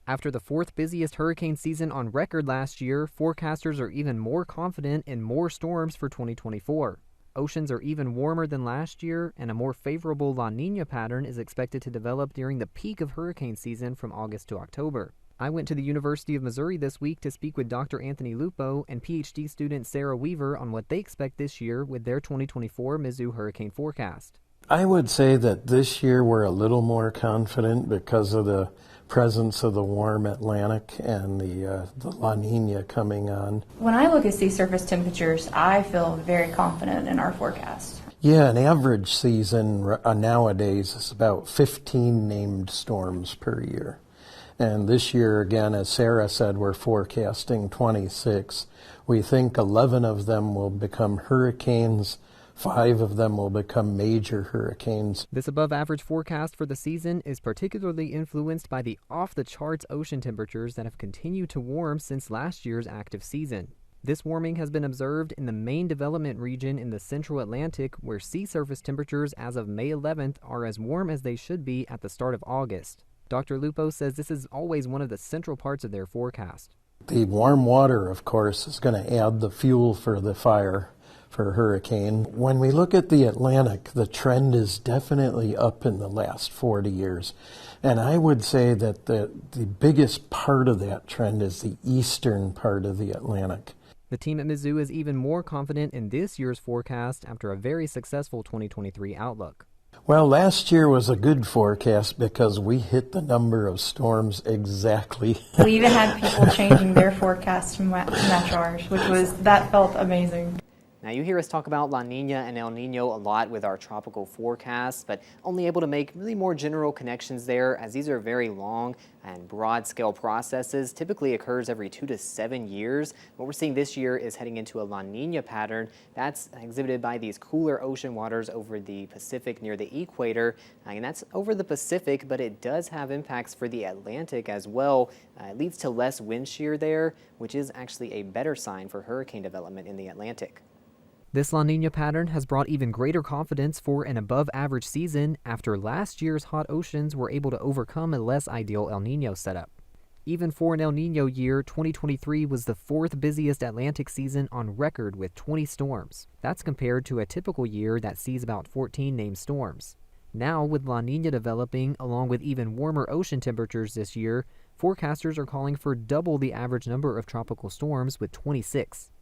After the fourth busiest hurricane season on record last year, forecasters are even more confident in more storms for 2024. Oceans are even warmer than last year, and a more favorable La Nina pattern is expected to develop during the peak of hurricane season from August to October. I went to the University of Missouri this week to speak with Dr. Anthony Lupo and PhD student Sarah Weaver on what they expect this year with their 2024 Mizzou hurricane forecast. I would say that this year we're a little more confident because of the presence of the warm Atlantic and the La Nina coming on. When I look at sea surface temperatures, I feel very confident in our forecast. Yeah, an average season nowadays is about 15 named storms per year. And this year, again, as Sarah said, we're forecasting 26. We think 11 of them will become hurricanes. 5 of them will become major hurricanes. This above-average forecast for the season is particularly influenced by the off-the-charts ocean temperatures that have continued to warm since last year's active season. This warming has been observed in the main development region in the central Atlantic, where sea surface temperatures as of May 11th are as warm as they should be at the start of August. Dr. Lupo says this is always one of the central parts of their forecast. The warm water, of course, is going to add the fuel for the fire for a hurricane. When we look at the Atlantic, the trend is definitely up in the last 40 years. And I would say that the biggest part of that trend is the eastern part of the Atlantic. The team at Mizzou is even more confident in this year's forecast after a very successful 2023 outlook. Well, last year was a good forecast because we hit the number of storms exactly. We even had people changing their forecasts to match ours, that felt amazing. Now, you hear us talk about La Nina and El Nino a lot with our tropical forecasts, but only able to make really more general connections there, as these are very long and broad-scale processes. Typically occurs every 2 to 7 years. What we're seeing this year is heading into a La Nina pattern that's exhibited by these cooler ocean waters over the Pacific near the equator, and that's over the Pacific, but it does have impacts for the Atlantic as well. It leads to less wind shear there, which is actually a better sign for hurricane development in the Atlantic. This La Nina pattern has brought even greater confidence for an above-average season after last year's hot oceans were able to overcome a less ideal El Nino setup. Even for an El Nino year, 2023 was the fourth busiest Atlantic season on record with 20 storms. That's compared to a typical year that sees about 14 named storms. Now, with La Nina developing, along with even warmer ocean temperatures this year, forecasters are calling for double the average number of tropical storms with 26.